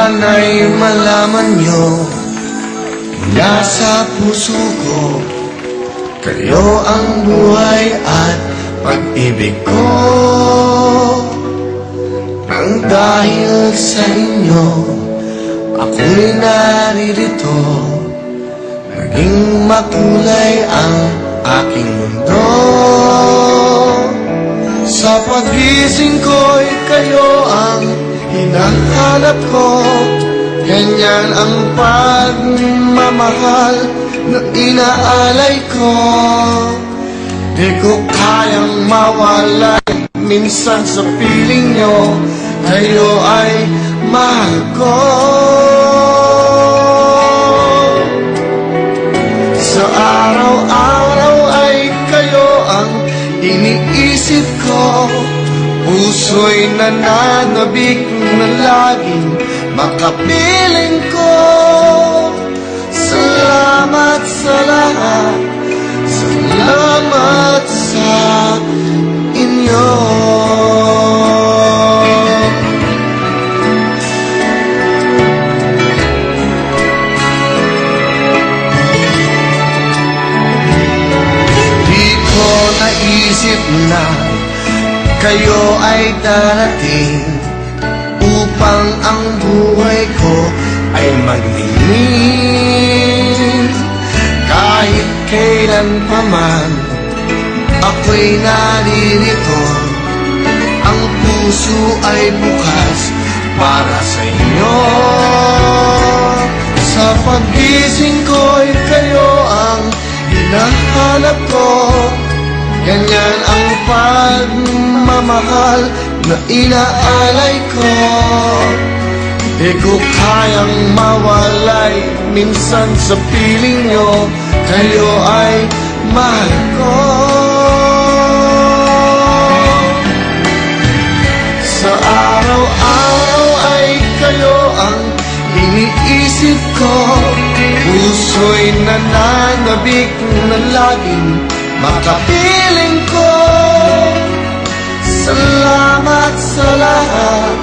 sana'y malaman nyo mula sa puso ko, kayo ang buhay at pag-ibig ko. Nang dahil sa inyo, ako'y naririto, naging makulay ang aking mundo. Sa pagising ko'y kayo ang hinahanap ko, ganyan ang pagmamahal na inaalay ko. Di ko kayang mawala minsan sa piling nyo, kayo ay mahal ko. Sa araw-araw ay kayo ang iniisip ko, puso'y nananabik na laging makapiling ko. Salamat sa lahat, salamat sa inyo. Di ko naisip na kayo ay darating upang ang buhay ko ay maglinis. Kahit kailan pa man ako'y naririto, ang puso ay bukas para sa inyo. Sa pagising ko'y kayo ang hinahanap ko, ganyan ang pagmamahal na inaalay ko. Di ko kayang mawalay minsan sa piling nyo, kayo ay mahal ko. Sa araw-araw ay kayo ang iniisip ko, puso'y nananabik na laging makapiling ko. Salamat sa lahat,